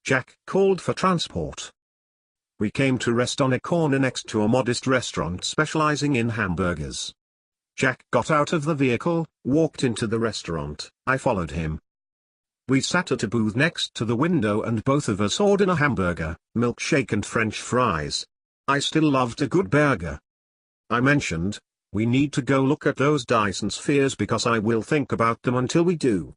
Jack called for transport. We came to rest on a corner next to a modest restaurant specializing in hamburgers. Jack got out of the vehicle, walked into the restaurant. I followed him. We sat at a booth next to the window and both of us ordered a hamburger, milkshake and French fries. I still loved a good burger. I mentioned, "We need to go look at those Dyson spheres because I will think about them until we do."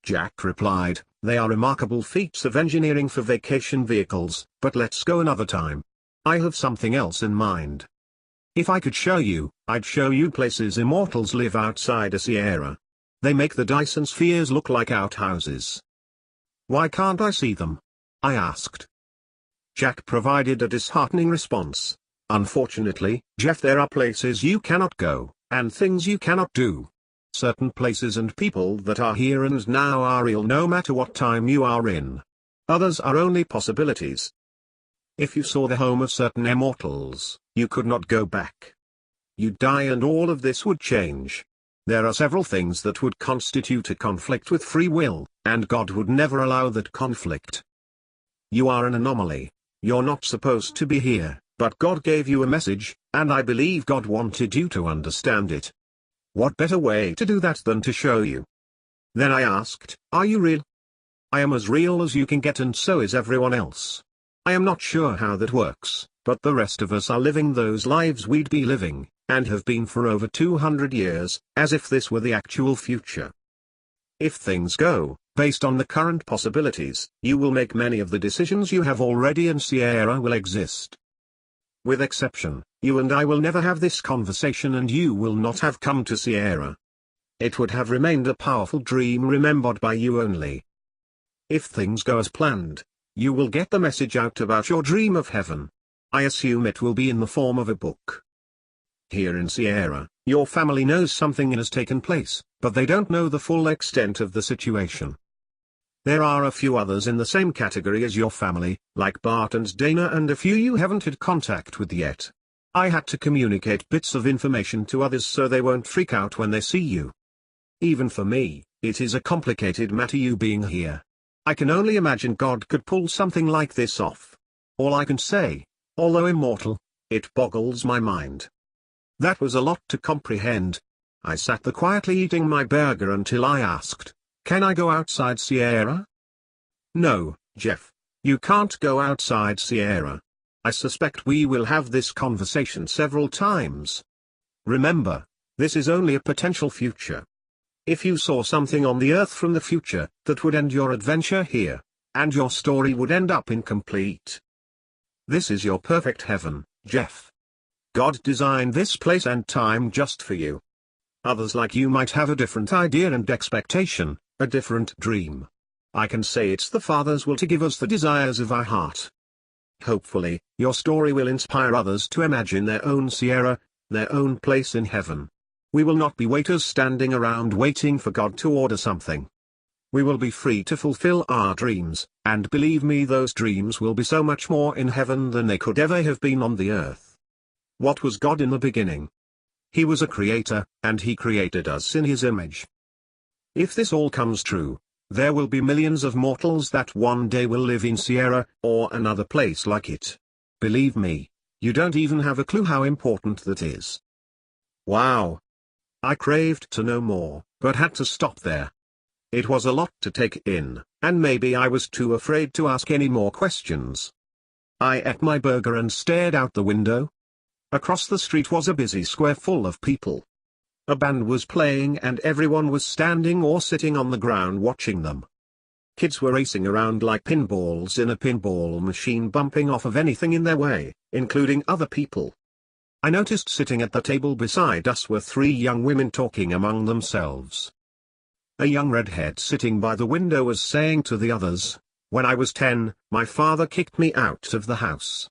Jack replied, "They are remarkable feats of engineering for vacation vehicles, but let's go another time. I have something else in mind. If I could show you, I'd show you places immortals live outside a Sierra. They make the Dyson spheres look like outhouses." "Why can't I see them?" I asked. Jack provided a disheartening response. "Unfortunately, Jeff, there are places you cannot go, and things you cannot do. Certain places and people that are here and now are real no matter what time you are in. Others are only possibilities. If you saw the home of certain immortals, you could not go back. You'd die and all of this would change. There are several things that would constitute a conflict with free will, and God would never allow that conflict. You are an anomaly. You're not supposed to be here, but God gave you a message, and I believe God wanted you to understand it. What better way to do that than to show you?" Then I asked, "Are you real?" "I am as real as you can get and so is everyone else. I am not sure how that works, but the rest of us are living those lives we'd be living, and have been for over 200 years, as if this were the actual future. If things go, based on the current possibilities, you will make many of the decisions you have already and Sierra will exist. With exception, you and I will never have this conversation and you will not have come to Sierra. It would have remained a powerful dream remembered by you only. If things go as planned, you will get the message out about your dream of heaven. I assume it will be in the form of a book. Here in Sierra, your family knows something has taken place, but they don't know the full extent of the situation. There are a few others in the same category as your family, like Bart and Dana and a few you haven't had contact with yet. I had to communicate bits of information to others so they won't freak out when they see you. Even for me, it is a complicated matter you being here. I can only imagine God could pull something like this off. All I can say, although immortal, it boggles my mind." That was a lot to comprehend. I sat there quietly eating my burger until I asked, "Can I go outside Sierra?" "No, Jeff. You can't go outside Sierra. I suspect we will have this conversation several times. Remember, this is only a potential future. If you saw something on the earth from the future, that would end your adventure here, and your story would end up incomplete. This is your perfect heaven, Jeff. God designed this place and time just for you. Others like you might have a different idea and expectation, a different dream. I can say it's the Father's will to give us the desires of our heart. Hopefully, your story will inspire others to imagine their own Sierra, their own place in heaven. We will not be waiters standing around waiting for God to order something. We will be free to fulfill our dreams, and believe me, those dreams will be so much more in heaven than they could ever have been on the earth. What was God in the beginning? He was a creator, and he created us in his image. If this all comes true, there will be millions of mortals that one day will live in Sierra, or another place like it. Believe me, you don't even have a clue how important that is. Wow. I craved to know more, but had to stop there. It was a lot to take in, and maybe I was too afraid to ask any more questions. I ate my burger and stared out the window. Across the street was a busy square full of people. A band was playing and everyone was standing or sitting on the ground watching them. Kids were racing around like pinballs in a pinball machine, bumping off of anything in their way, including other people. I noticed sitting at the table beside us were 3 young women talking among themselves. A young redhead sitting by the window was saying to the others, "When I was 10, my father kicked me out of the house.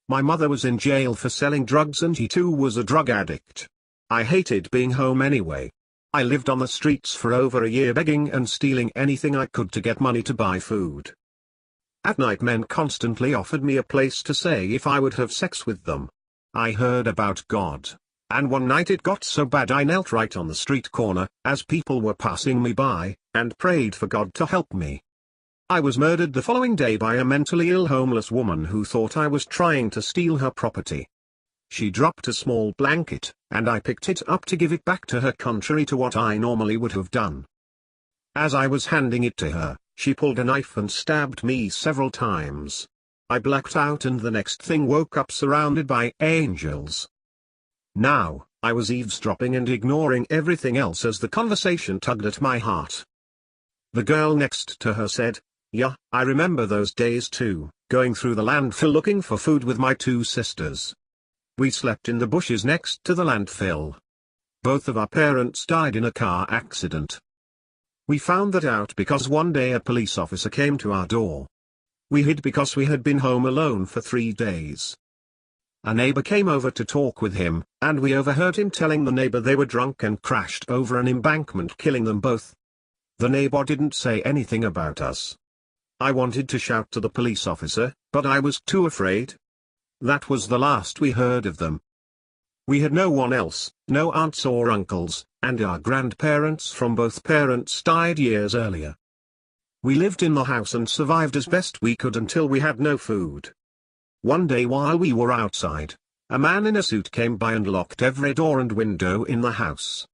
My mother was in jail for selling drugs and he too was a drug addict. I hated being home anyway. I lived on the streets for over a year begging and stealing anything I could to get money to buy food. At night men constantly offered me a place to stay if I would have sex with them. I heard about God, and one night it got so bad I knelt right on the street corner, as people were passing me by, and prayed for God to help me. I was murdered the following day by a mentally ill homeless woman who thought I was trying to steal her property. She dropped a small blanket, and I picked it up to give it back to her contrary to what I normally would have done. As I was handing it to her, she pulled a knife and stabbed me several times. I blacked out and the next thing woke up surrounded by angels. Now, I was eavesdropping and ignoring everything else as the conversation tugged at my heart. The girl next to her said, "Yeah, I remember those days too, going through the landfill looking for food with my 2 sisters. We slept in the bushes next to the landfill. Both of our parents died in a car accident. We found that out because one day a police officer came to our door. We hid because we had been home alone for 3 days. A neighbor came over to talk with him, and we overheard him telling the neighbor they were drunk and crashed over an embankment, killing them both. The neighbor didn't say anything about us. I wanted to shout to the police officer, but I was too afraid. That was the last we heard of them. We had no one else, no aunts or uncles, and our grandparents from both parents died years earlier. We lived in the house and survived as best we could until we had no food. One day while we were outside, a man in a suit came by and locked every door and window in the house.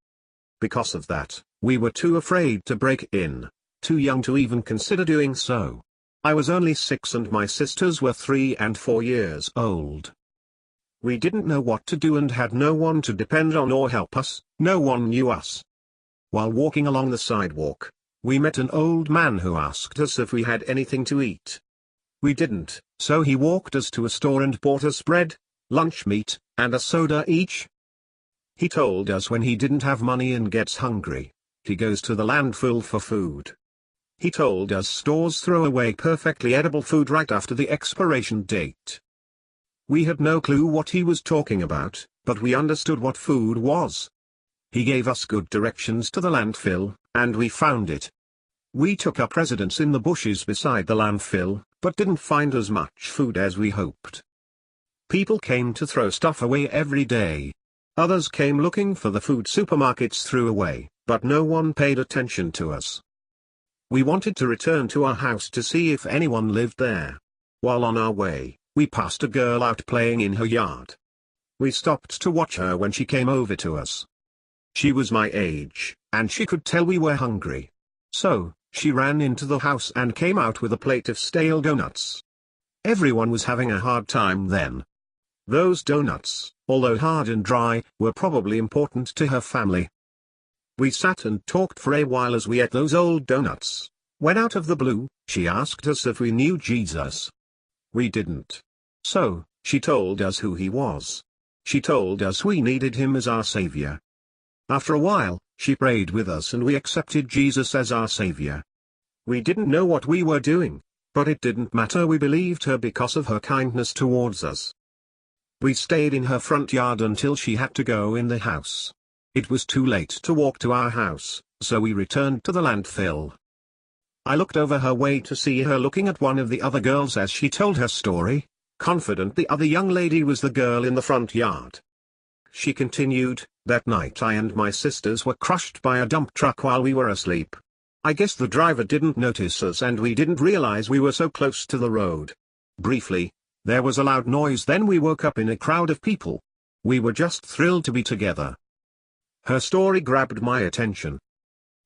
Because of that, we were too afraid to break in, too young to even consider doing so. I was only 6 and my sisters were 3 and 4 years old. We didn't know what to do and had no one to depend on or help us, no one knew us. While walking along the sidewalk, we met an old man who asked us if we had anything to eat. We didn't, so he walked us to a store and bought us bread, lunch meat, and a soda each. He told us when he didn't have money and gets hungry, he goes to the landfill for food. He told us stores throw away perfectly edible food right after the expiration date. We had no clue what he was talking about, but we understood what food was. He gave us good directions to the landfill, and we found it. We took up residence in the bushes beside the landfill, but didn't find as much food as we hoped. People came to throw stuff away every day. Others came looking for the food supermarkets threw away, but no one paid attention to us. We wanted to return to our house to see if anyone lived there. While on our way, we passed a girl out playing in her yard. We stopped to watch her when she came over to us. She was my age, and she could tell we were hungry. So, she ran into the house and came out with a plate of stale donuts. Everyone was having a hard time then. Those donuts, although hard and dry, were probably important to her family. We sat and talked for a while as we ate those old donuts, when out of the blue, she asked us if we knew Jesus. We didn't. So, she told us who he was. She told us we needed him as our savior. After a while, she prayed with us and we accepted Jesus as our savior. We didn't know what we were doing, but it didn't matter, we believed her because of her kindness towards us. We stayed in her front yard until she had to go in the house. It was too late to walk to our house, so we returned to the landfill. I looked over her way to see her looking at one of the other girls as she told her story, confident the other young lady was the girl in the front yard. She continued, "That night I and my sisters were crushed by a dump truck while we were asleep. I guess the driver didn't notice us and we didn't realize we were so close to the road. Briefly, there was a loud noise, then we woke up in a crowd of people. We were just thrilled to be together." Her story grabbed my attention.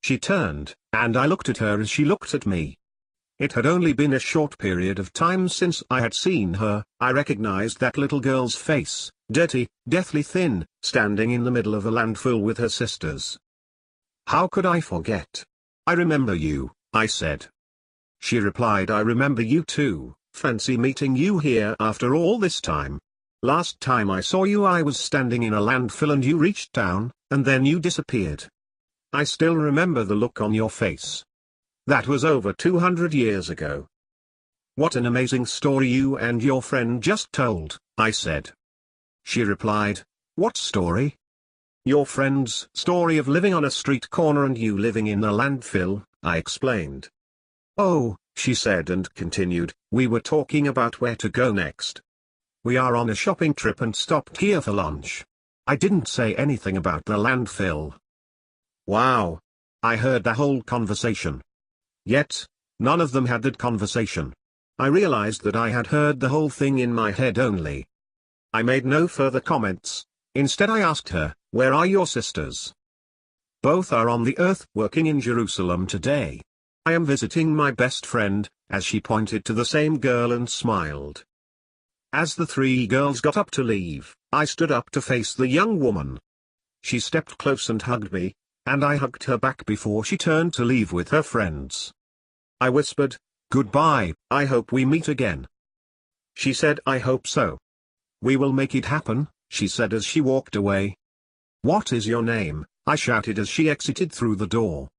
She turned, and I looked at her as she looked at me. It had only been a short period of time since I had seen her. I recognized that little girl's face, dirty, deathly thin, standing in the middle of a landfill with her sisters. How could I forget? "I remember you," I said. She replied, "I remember you too, fancy meeting you here after all this time. Last time I saw you I was standing in a landfill and you reached down, and then you disappeared. I still remember the look on your face. That was over 200 years ago." "What an amazing story you and your friend just told," I said. She replied, "What story?" "Your friend's story of living on a street corner and you living in a landfill," I explained. "Oh," she said and continued, "we were talking about where to go next. We are on a shopping trip and stopped here for lunch. I didn't say anything about the landfill." Wow! I heard the whole conversation. Yet, None of them had that conversation. I realized that I had heard the whole thing in my head only. I made no further comments. Instead I asked her, "Where are your sisters?" "Both are on the earth working in Jerusalem today. I am visiting my best friend," as she pointed to the same girl and smiled. As the three girls got up to leave, I stood up to face the young woman. She stepped close and hugged me, and I hugged her back before she turned to leave with her friends. I whispered, "Goodbye, I hope we meet again." She said, "I hope so." "We will make it happen," she said as she walked away. "What is your name?" I shouted as she exited through the door.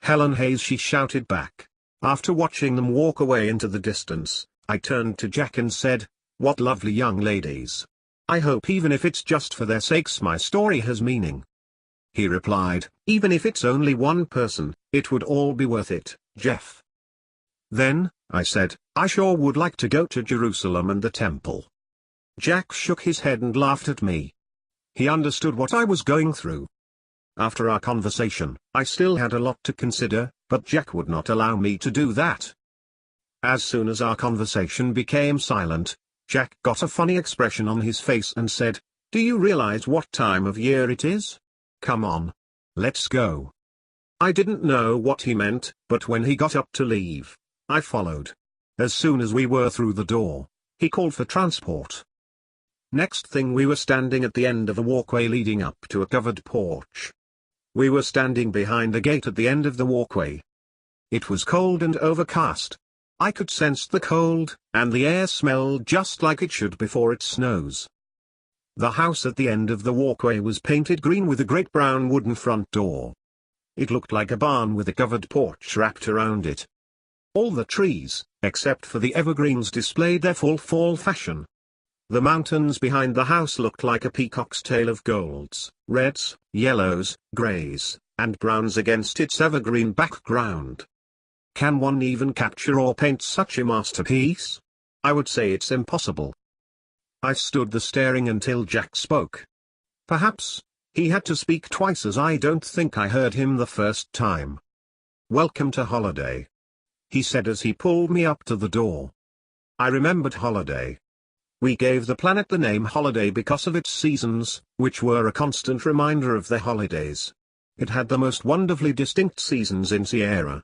"Helen Hayes," she shouted back. After watching them walk away into the distance, I turned to Jack and said, "What lovely young ladies. I hope even if it's just for their sakes my story has meaning." He replied, "Even if it's only one person, it would all be worth it, Jeff." "Then," I said, "I sure would like to go to Jerusalem and the temple." Jack shook his head and laughed at me. He understood what I was going through. After our conversation, I still had a lot to consider, but Jack would not allow me to do that. As soon as our conversation became silent, Jack got a funny expression on his face and said, "Do you realize what time of year it is? Come on. Let's go." I didn't know what he meant, but when he got up to leave, I followed. As soon as we were through the door, he called for transport. Next thing we were standing at the end of a walkway leading up to a covered porch. We were standing behind a gate at the end of the walkway. It was cold and overcast. I could sense the cold, and the air smelled just like it should before it snows. The house at the end of the walkway was painted green with a great brown wooden front door. It looked like a barn with a covered porch wrapped around it. All the trees, except for the evergreens, displayed their full fall fashion. The mountains behind the house looked like a peacock's tail of golds, reds, yellows, greys, and browns against its evergreen background. Can one even capture or paint such a masterpiece? I would say it's impossible. I stood there staring until Jack spoke. Perhaps he had to speak twice as I don't think I heard him the first time. "Welcome to Holiday," he said as he pulled me up to the door. I remembered Holiday. We gave the planet the name Holiday because of its seasons, which were a constant reminder of the holidays. It had the most wonderfully distinct seasons in Sierra.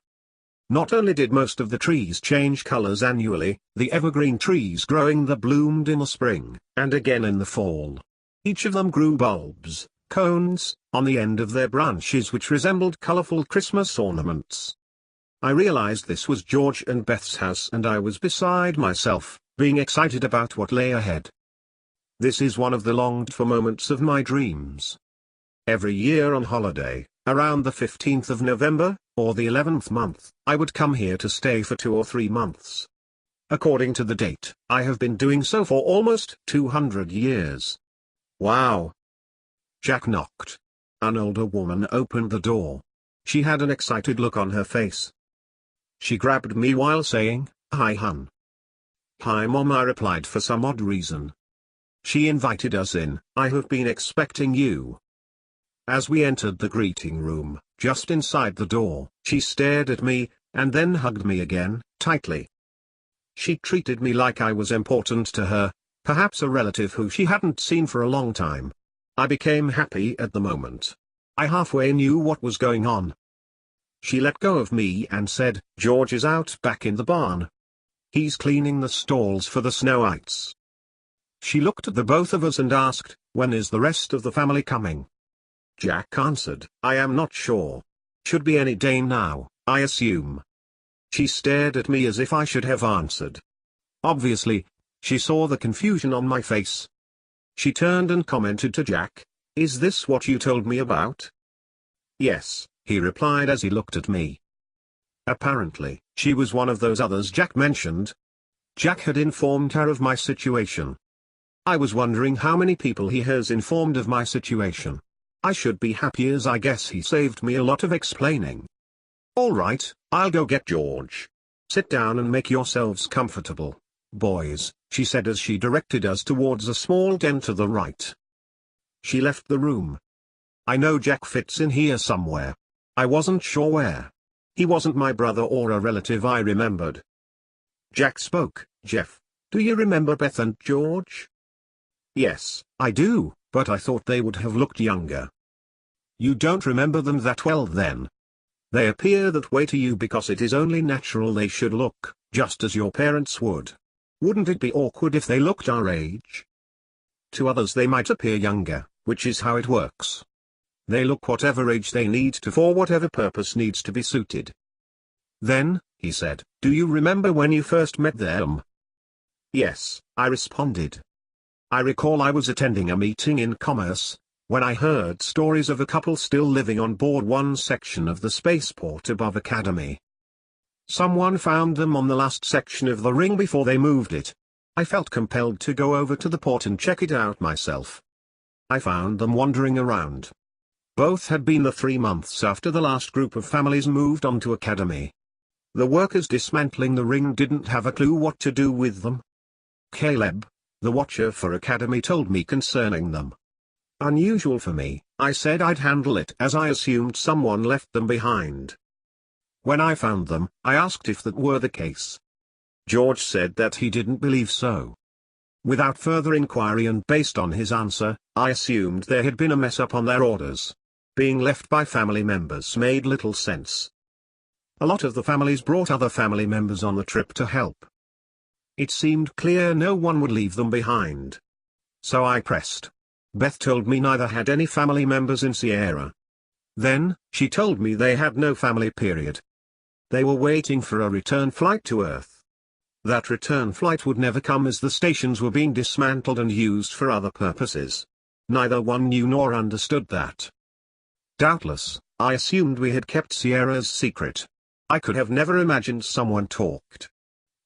Not only did most of the trees change colors annually, the evergreen trees growing there bloomed in the spring, and again in the fall. Each of them grew bulbs, cones, on the end of their branches which resembled colorful Christmas ornaments. I realized this was George and Beth's house and I was beside myself, being excited about what lay ahead. This is one of the longed-for moments of my dreams. Every year on holiday, around the 15th of November, or the 11th month, I would come here to stay for 2 or 3 months. According to the date, I have been doing so for almost 200 years. Wow! Jack knocked. An older woman opened the door. She had an excited look on her face. She grabbed me while saying, "Hi, hun." "Hi, Mom," I replied for some odd reason. She invited us in. "I have been expecting you." As we entered the greeting room, just inside the door, she stared at me, and then hugged me again, tightly. She treated me like I was important to her, perhaps a relative who she hadn't seen for a long time. I became happy at the moment. I halfway knew what was going on. She let go of me and said, "George is out back in the barn. He's cleaning the stalls for the Snowites." She looked at the both of us and asked, "When is the rest of the family coming?" Jack answered, "I am not sure. Should be any day now, I assume." She stared at me as if I should have answered. Obviously, she saw the confusion on my face. She turned and commented to Jack, "Is this what you told me about?" "Yes," he replied as he looked at me. Apparently, she was one of those others Jack mentioned. Jack had informed her of my situation. I was wondering how many people he has informed of my situation. I should be happy as I guess he saved me a lot of explaining. "All right, I'll go get George. Sit down and make yourselves comfortable, boys," she said as she directed us towards a small den to the right. She left the room. I know Jack fits in here somewhere. I wasn't sure where. He wasn't my brother or a relative I remembered. Jack spoke. Jeff, do you remember Beth and George? Yes, I do, but I thought they would have looked younger. You don't remember them that well then. They appear that way to you because it is only natural they should look, just as your parents would. Wouldn't it be awkward if they looked our age? To others they might appear younger, which is how it works. They look whatever age they need to for whatever purpose needs to be suited. Then, he said, do you remember when you first met them? Yes, I responded. I recall I was attending a meeting in Commerce, when I heard stories of a couple still living on board one section of the spaceport above Academy. Someone found them on the last section of the ring before they moved it. I felt compelled to go over to the port and check it out myself. I found them wandering around. Both had been the 3 months after the last group of families moved on to Academy. The workers dismantling the ring didn't have a clue what to do with them. Caleb, the watcher for Academy, told me concerning them. Unusual for me, I said I'd handle it as I assumed someone left them behind. When I found them, I asked if that were the case. George said that he didn't believe so. Without further inquiry and based on his answer, I assumed there had been a mess up on their orders. Being left by family members made little sense. A lot of the families brought other family members on the trip to help. It seemed clear no one would leave them behind. So I pressed. Beth told me neither had any family members in Sierra. Then, she told me they had no family period. They were waiting for a return flight to Earth. That return flight would never come as the stations were being dismantled and used for other purposes. Neither one knew nor understood that. Doubtless, I assumed we had kept Sierra's secret. I could have never imagined someone talked.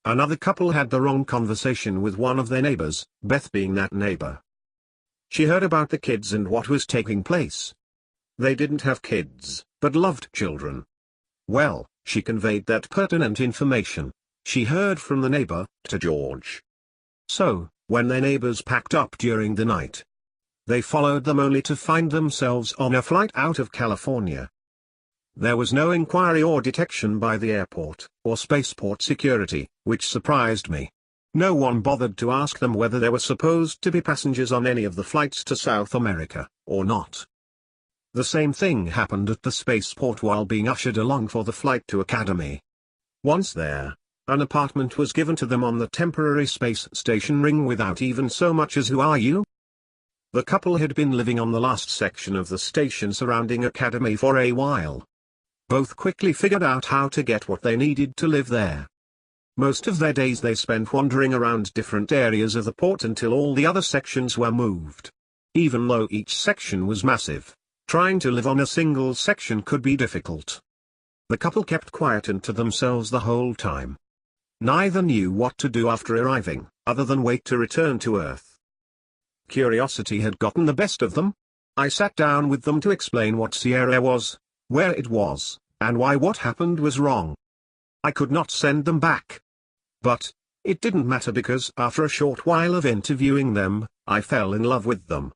Another couple had the wrong conversation with one of their neighbors, Beth being that neighbor. She heard about the kids and what was taking place. They didn't have kids, but loved children. Well, she conveyed that pertinent information, she heard from the neighbor, to George. So, when their neighbors packed up during the night, they followed them only to find themselves on a flight out of California. There was no inquiry or detection by the airport, or spaceport security, which surprised me. No one bothered to ask them whether there were supposed to be passengers on any of the flights to South America, or not. The same thing happened at the spaceport while being ushered along for the flight to Academy. Once there, an apartment was given to them on the temporary space station ring without even so much as "Who are you?" The couple had been living on the last section of the station surrounding Academy for a while. Both quickly figured out how to get what they needed to live there. Most of their days they spent wandering around different areas of the port until all the other sections were moved. Even though each section was massive, trying to live on a single section could be difficult. The couple kept quiet and to themselves the whole time. Neither knew what to do after arriving, other than wait to return to Earth. Curiosity had gotten the best of them. I sat down with them to explain what Sierra was, where it was, and why what happened was wrong. I could not send them back. But, it didn't matter because after a short while of interviewing them, I fell in love with them.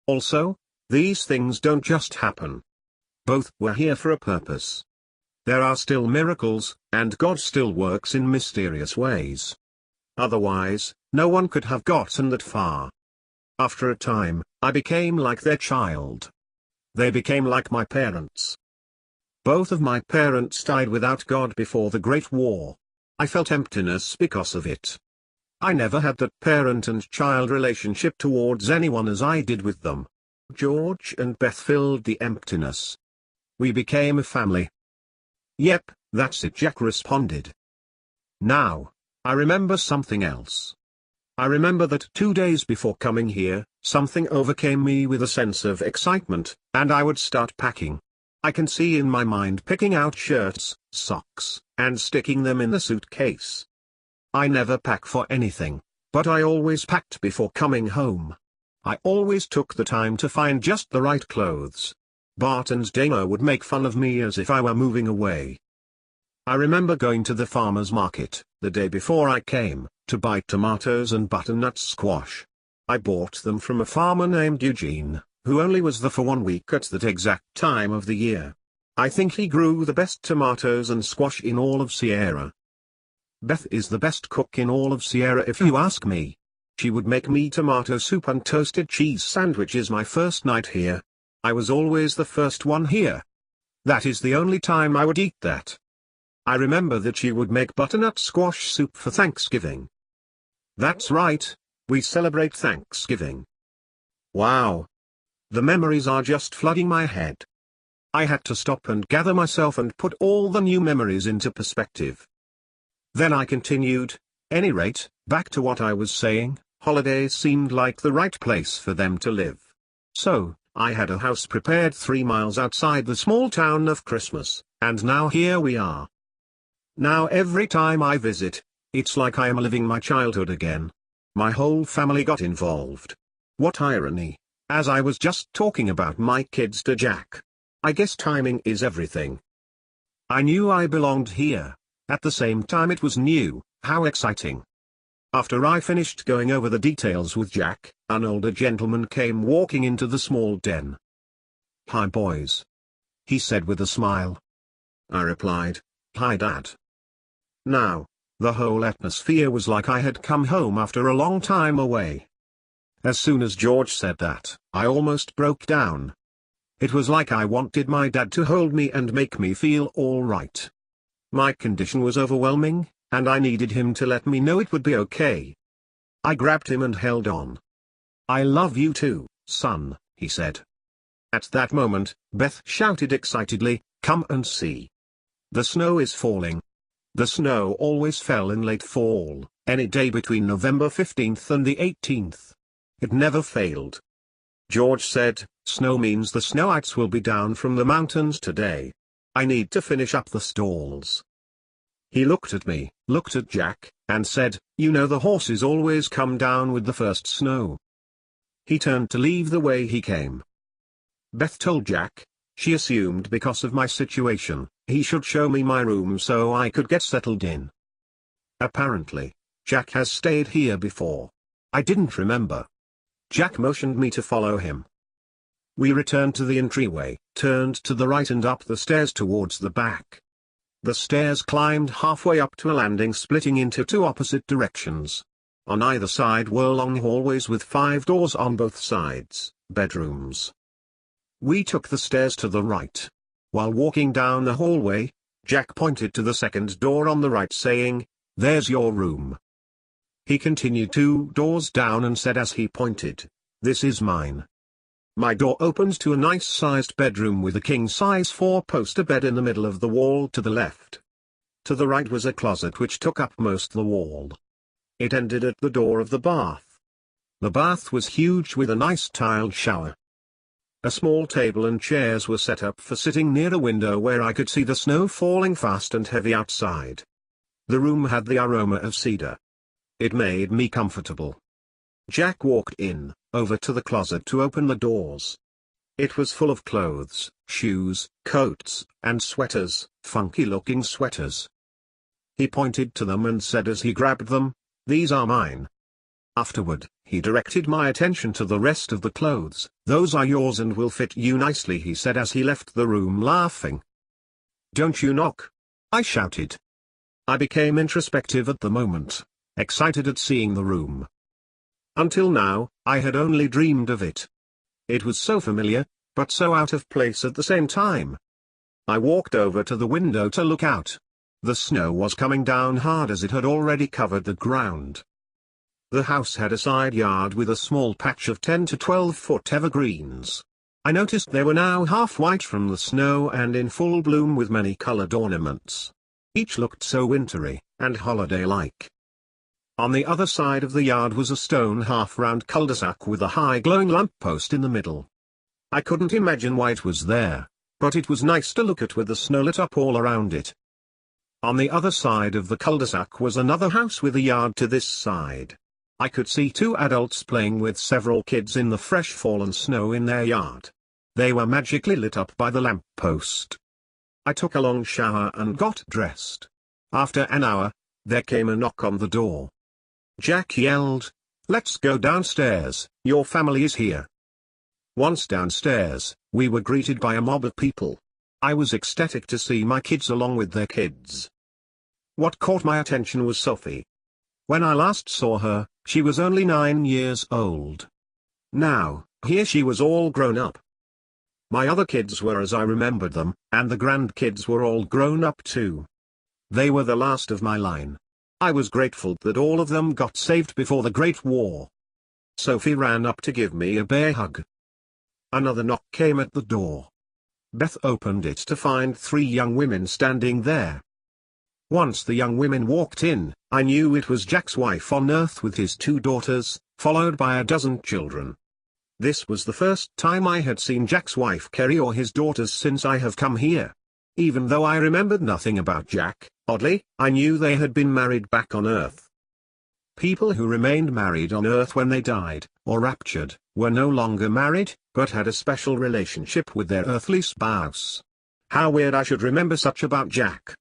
Also, these things don't just happen. Both were here for a purpose. There are still miracles, and God still works in mysterious ways. Otherwise, no one could have gotten that far. After a time, I became like their child. They became like my parents. Both of my parents died without God before the Great War. I felt emptiness because of it. I never had that parent and child relationship towards anyone as I did with them. George and Beth filled the emptiness. We became a family. Yep, that's it, Jack responded. Now, I remember something else. I remember that 2 days before coming here, something overcame me with a sense of excitement, and I would start packing. I can see in my mind picking out shirts, socks, and sticking them in the suitcase. I never pack for anything, but I always packed before coming home. I always took the time to find just the right clothes. Bart and Dana would make fun of me as if I were moving away. I remember going to the farmer's market, the day before I came, to buy tomatoes and butternut squash. I bought them from a farmer named Eugene, who only was there for 1 week at that exact time of the year. I think he grew the best tomatoes and squash in all of Sierra. Beth is the best cook in all of Sierra if you ask me. She would make me tomato soup and toasted cheese sandwiches my first night here. I was always the first one here. That is the only time I would eat that. I remember that she would make butternut squash soup for Thanksgiving. That's right, we celebrate Thanksgiving. Wow. The memories are just flooding my head. I had to stop and gather myself and put all the new memories into perspective. Then I continued, any rate, back to what I was saying, holidays seemed like the right place for them to live. So, I had a house prepared 3 miles outside the small town of Christmas, and now here we are. Now every time I visit, it's like I am living my childhood again. My whole family got involved. What irony, as I was just talking about my kids to Jack. I guess timing is everything. I knew I belonged here. At the same time it was new. How exciting. After I finished going over the details with Jack, an older gentleman came walking into the small den. Hi boys. He said with a smile. I replied, hi Dad. Now, the whole atmosphere was like I had come home after a long time away. As soon as George said that, I almost broke down. It was like I wanted my dad to hold me and make me feel all right. My condition was overwhelming, and I needed him to let me know it would be okay. I grabbed him and held on. I love you too, son, he said. At that moment, Beth shouted excitedly, come and see. The snow is falling. The snow always fell in late fall, any day between November 15th and the 18th. It never failed. George said, snow means the snowites will be down from the mountains today. I need to finish up the stalls. He looked at me, looked at Jack, and said, you know the horses always come down with the first snow. He turned to leave the way he came. Beth told Jack, she assumed because of my situation, he should show me my room so I could get settled in. Apparently, Jack has stayed here before. I didn't remember. Jack motioned me to follow him. We returned to the entryway, turned to the right and up the stairs towards the back. The stairs climbed halfway up to a landing splitting into 2 opposite directions. On either side were long hallways with 5 doors on both sides, bedrooms. We took the stairs to the right. While walking down the hallway, Jack pointed to the second door on the right saying, there's your room. He continued 2 doors down and said as he pointed, this is mine. My door opens to a nice-sized bedroom with a king-size 4-poster bed in the middle of the wall to the left. To the right was a closet which took up most the wall. It ended at the door of the bath. The bath was huge with a nice tiled shower. A small table and chairs were set up for sitting near a window where I could see the snow falling fast and heavy outside. The room had the aroma of cedar. It made me comfortable. Jack walked in, over to the closet to open the doors. It was full of clothes, shoes, coats, and sweaters, funky-looking sweaters. He pointed to them and said as he grabbed them, these are mine. Afterward, he directed my attention to the rest of the clothes. Those are yours and will fit you nicely, he said as he left the room laughing. Don't you knock? I shouted. I became introspective at the moment, excited at seeing the room. Until now, I had only dreamed of it. It was so familiar, but so out of place at the same time. I walked over to the window to look out. The snow was coming down hard as it had already covered the ground. The house had a side yard with a small patch of 10 to 12-foot evergreens. I noticed they were now half white from the snow and in full bloom with many colored ornaments. Each looked so wintry, and holiday-like. On the other side of the yard was a stone half-round cul-de-sac with a high glowing lamppost in the middle. I couldn't imagine why it was there, but it was nice to look at with the snow lit up all around it. On the other side of the cul-de-sac was another house with a yard to this side. I could see 2 adults playing with several kids in the fresh fallen snow in their yard. They were magically lit up by the lamppost. I took a long shower and got dressed. After an hour, there came a knock on the door. Jack yelled, "Let's go downstairs, your family is here." Once downstairs, we were greeted by a mob of people. I was ecstatic to see my kids along with their kids. What caught my attention was Sophie. When I last saw her, she was only 9 years old. Now, here she was all grown up. My other kids were as I remembered them, and the grandkids were all grown up too. They were the last of my line. I was grateful that all of them got saved before the Great War. Sophie ran up to give me a bear hug. Another knock came at the door. Beth opened it to find 3 young women standing there. Once the young women walked in, I knew it was Jack's wife on Earth with his 2 daughters, followed by a dozen children. This was the first time I had seen Jack's wife Kerry or his daughters since I have come here. Even though I remembered nothing about Jack, oddly, I knew they had been married back on Earth. People who remained married on Earth when they died, or raptured, were no longer married, but had a special relationship with their earthly spouse. How weird I should remember such about Jack.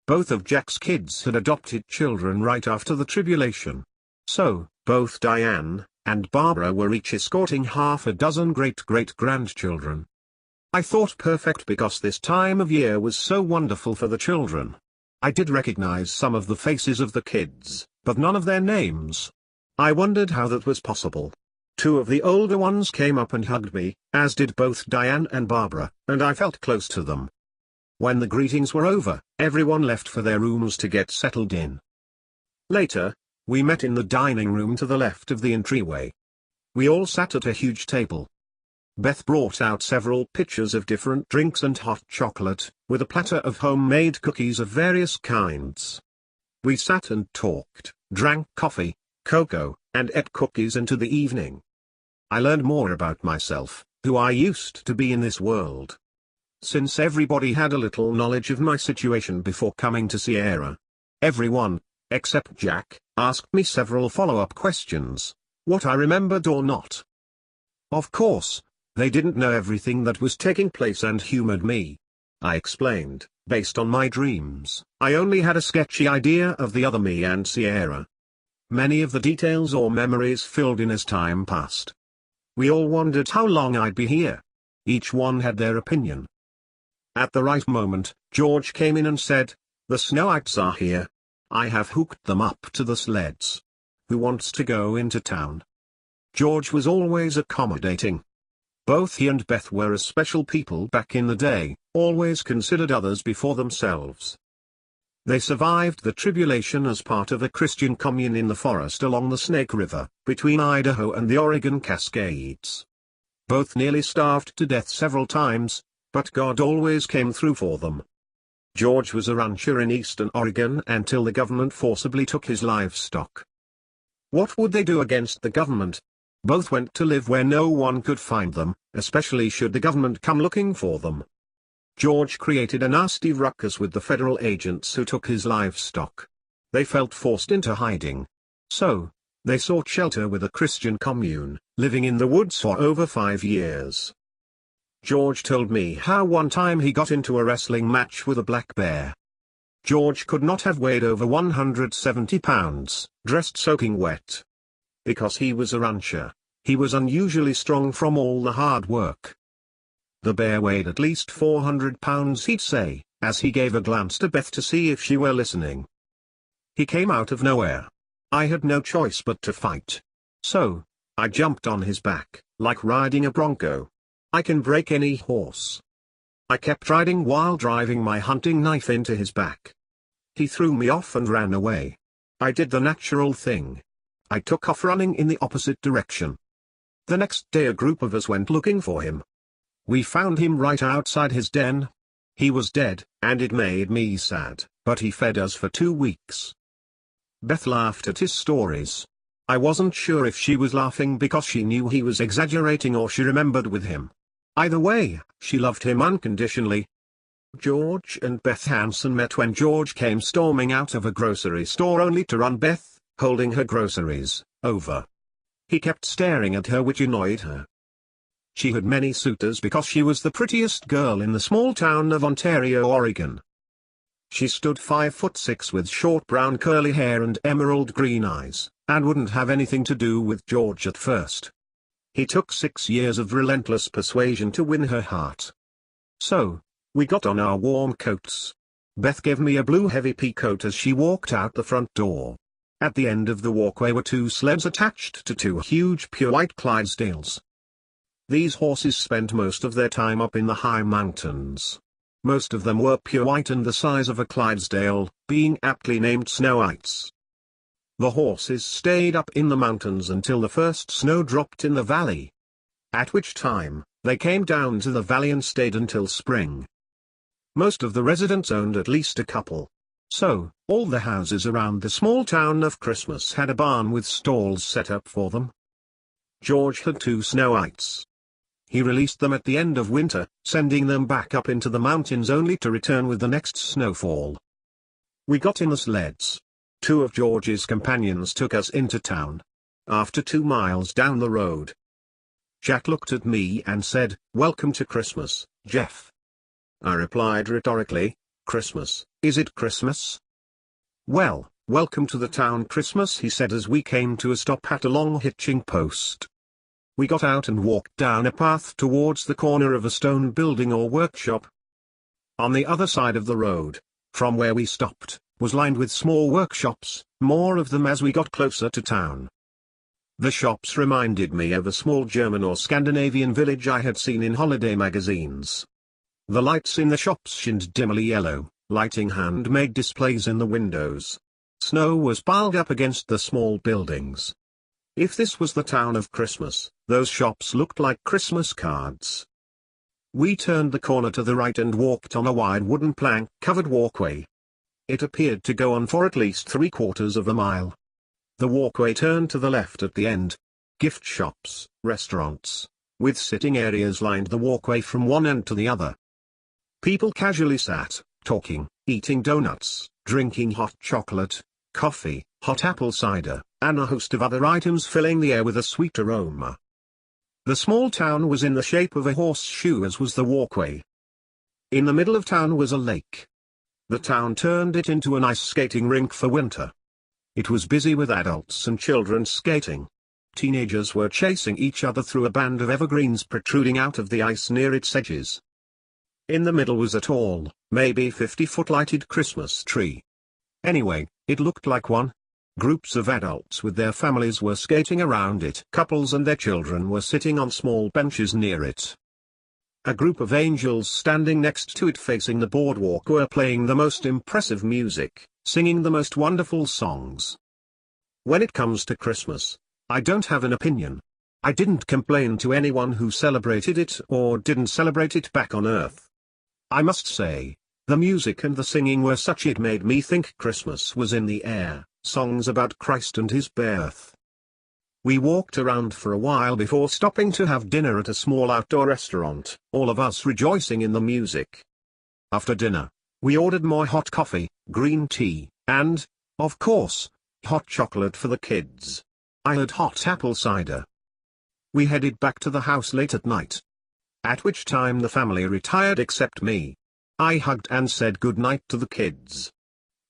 Both of Jack's kids had adopted children right after the tribulation. So, both Diane and Barbara were each escorting half a dozen great-great-grandchildren. I thought perfect because this time of year was so wonderful for the children. I did recognize some of the faces of the kids, but none of their names. I wondered how that was possible. 2 of the older ones came up and hugged me, as did both Diane and Barbara, and I felt close to them. When the greetings were over, everyone left for their rooms to get settled in. Later, we met in the dining room to the left of the entryway. We all sat at a huge table. Beth brought out several pitchers of different drinks and hot chocolate, with a platter of homemade cookies of various kinds. We sat and talked, drank coffee, cocoa, and ate cookies into the evening. I learned more about myself, who I used to be in this world. Since everybody had a little knowledge of my situation before coming to Sierra. Everyone, except Jack, asked me several follow-up questions, what I remembered or not. Of course, they didn't know everything that was taking place and humored me. I explained, based on my dreams, I only had a sketchy idea of the other me and Sierra. Many of the details or memories filled in as time passed. We all wondered how long I'd be here. Each one had their opinion. At the right moment, George came in and said, "The Snowites are here. I have hooked them up to the sleds. Who wants to go into town?" George was always accommodating. Both he and Beth were a special people back in the day, always considered others before themselves. They survived the tribulation as part of a Christian commune in the forest along the Snake River, between Idaho and the Oregon Cascades. Both nearly starved to death several times, but God always came through for them. George was a rancher in eastern Oregon until the government forcibly took his livestock. What would they do against the government? Both went to live where no one could find them, especially should the government come looking for them. George created a nasty ruckus with the federal agents who took his livestock. They felt forced into hiding. So, they sought shelter with a Christian commune, living in the woods for over 5 years. George told me how one time he got into a wrestling match with a black bear. George could not have weighed over 170 pounds, dressed soaking wet. Because he was a rancher, he was unusually strong from all the hard work. The bear weighed at least 400 pounds, he'd say, as he gave a glance to Beth to see if she were listening. He came out of nowhere. I had no choice but to fight. So, I jumped on his back, like riding a bronco. I can break any horse. I kept riding while driving my hunting knife into his back. He threw me off and ran away. I did the natural thing. I took off running in the opposite direction. The next day a group of us went looking for him. We found him right outside his den. He was dead, and it made me sad, but he fed us for 2 weeks. Beth laughed at his stories. I wasn't sure if she was laughing because she knew he was exaggerating or she remembered with him. Either way, she loved him unconditionally. George and Beth Hansen met when George came storming out of a grocery store only to run Beth, holding her groceries, over. He kept staring at her, which annoyed her. She had many suitors because she was the prettiest girl in the small town of Ontario, Oregon. She stood 5'6" with short brown curly hair and emerald green eyes, and wouldn't have anything to do with George at first. He took 6 years of relentless persuasion to win her heart. So, We got on our warm coats. Beth gave me a blue heavy pea coat as she walked out the front door. At the end of the walkway were two sleds attached to two huge pure white Clydesdales. These horses spent most of their time up in the high mountains. Most of them were pure white and the size of a Clydesdale, being aptly named Snowites. The horses stayed up in the mountains until the first snow dropped in the valley, at which time they came down to the valley and stayed until spring. Most of the residents owned at least a couple. So, all the houses around the small town of Christmas had a barn with stalls set up for them. George had two Snowites. He released them at the end of winter, sending them back up into the mountains only to return with the next snowfall. We got in the sleds. Two of George's companions took us into town. After 2 miles down the road, Jack looked at me and said, "Welcome to Christmas, Jeff." I replied rhetorically, "Christmas, is it Christmas?" "Well, welcome to the town Christmas," he said as we came to a stop at a long hitching post. We got out and walked down a path towards the corner of a stone building or workshop. On the other side of the road, from where we stopped, was lined with small workshops, more of them as we got closer to town. The shops reminded me of a small German or Scandinavian village I had seen in holiday magazines. The lights in the shops shined dimly yellow, lighting handmade displays in the windows. Snow was piled up against the small buildings. If this was the town of Christmas, those shops looked like Christmas cards. We turned the corner to the right and walked on a wide wooden plank-covered walkway. It appeared to go on for at least 3/4 of a mile. The walkway turned to the left at the end. Gift shops, restaurants, with sitting areas lined the walkway from one end to the other. People casually sat, talking, eating donuts, drinking hot chocolate, coffee, hot apple cider, and a host of other items filling the air with a sweet aroma. The small town was in the shape of a horseshoe, as was the walkway. In the middle of town was a lake. The town turned it into an ice skating rink for winter. It was busy with adults and children skating. Teenagers were chasing each other through a band of evergreens protruding out of the ice near its edges. In the middle was a tall, maybe 50-foot lighted Christmas tree. Anyway, it looked like one. Groups of adults with their families were skating around it. Couples and their children were sitting on small benches near it. A group of angels standing next to it facing the boardwalk were playing the most impressive music, singing the most wonderful songs. When it comes to Christmas, I don't have an opinion. I didn't complain to anyone who celebrated it or didn't celebrate it back on Earth. I must say, the music and the singing were such it made me think Christmas was in the air, songs about Christ and his birth. We walked around for a while before stopping to have dinner at a small outdoor restaurant, all of us rejoicing in the music. After dinner, we ordered more hot coffee, green tea, and, of course, hot chocolate for the kids. I had hot apple cider. We headed back to the house late at night, at which time the family retired except me. I hugged and said goodnight to the kids.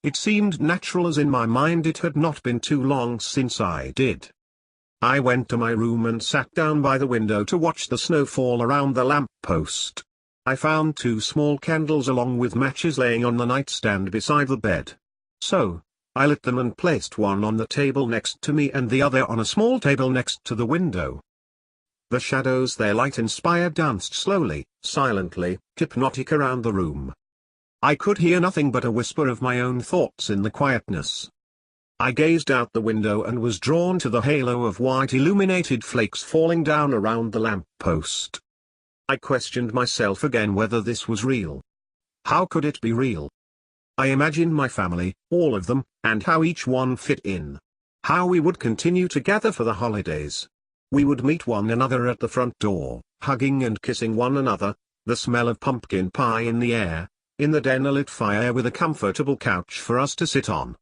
It seemed natural, as in my mind it had not been too long since I did. I went to my room and sat down by the window to watch the snow fall around the lamp post. I found 2 small candles along with matches laying on the nightstand beside the bed. So, I lit them and placed one on the table next to me and the other on a small table next to the window. The shadows their light inspired danced slowly, silently, hypnotic around the room. I could hear nothing but a whisper of my own thoughts in the quietness. I gazed out the window and was drawn to the halo of white illuminated flakes falling down around the lamp post. I questioned myself again whether this was real. How could it be real? I imagined my family, all of them, and how each one fit in. How we would continue to gather for the holidays. We would meet one another at the front door, hugging and kissing one another, the smell of pumpkin pie in the air, in the den a lit fire with a comfortable couch for us to sit on.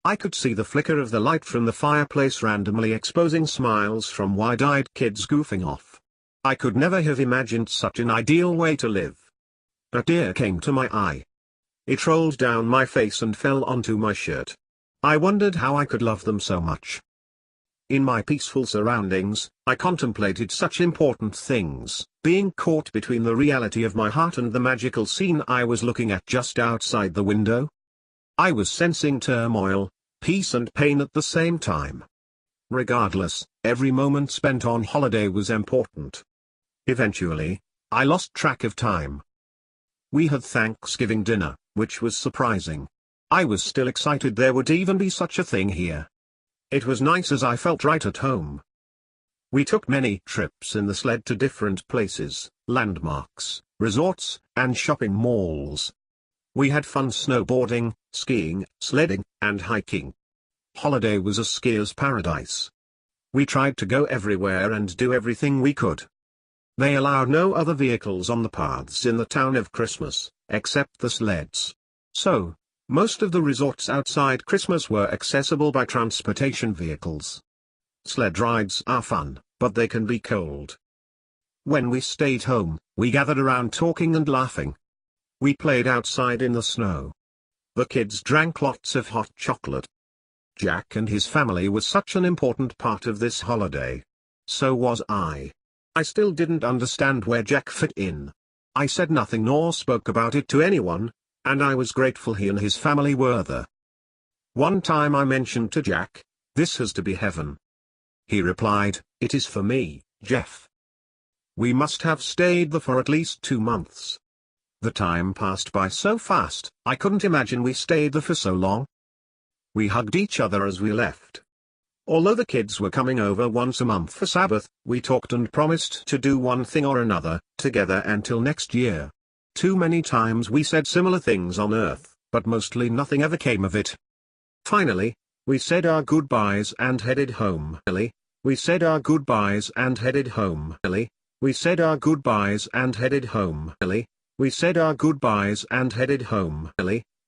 I could see the flicker of the light from the fireplace randomly exposing smiles from wide-eyed kids goofing off. I could never have imagined such an ideal way to live. A tear came to my eye. It rolled down my face and fell onto my shirt. I wondered how I could love them so much. In my peaceful surroundings, I contemplated such important things, being caught between the reality of my heart and the magical scene I was looking at just outside the window. I was sensing turmoil, peace and pain at the same time. Regardless, every moment spent on holiday was important. Eventually, I lost track of time. We had Thanksgiving dinner, which was surprising. I was still excited there would even be such a thing here. It was nice as I felt right at home. We took many trips in the sled to different places, landmarks, resorts, and shopping malls. We had fun snowboarding, skiing, sledding, and hiking. Holiday was a skier's paradise. We tried to go everywhere and do everything we could. They allowed no other vehicles on the paths in the town of Christmas, except the sleds. So, most of the resorts outside Christmas were accessible by transportation vehicles. Sled rides are fun, but they can be cold. When we stayed home, we gathered around talking and laughing. We played outside in the snow. The kids drank lots of hot chocolate. Jack and his family was such an important part of this holiday. So was I. I still didn't understand where Jack fit in. I said nothing nor spoke about it to anyone, and I was grateful he and his family were there. One time I mentioned to Jack, "This has to be heaven." He replied, "It is for me, Jeff." We must have stayed there for at least 2 months. The time passed by so fast, I couldn't imagine we stayed there for so long. We hugged each other as we left. Although the kids were coming over once a month for Sabbath, we talked and promised to do one thing or another, together until next year. Too many times we said similar things on Earth, but mostly nothing ever came of it. Finally, we said our goodbyes and headed home. We said our goodbyes and headed home. We said our goodbyes and headed home. We said our goodbyes and headed home.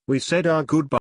We said our goodbyes.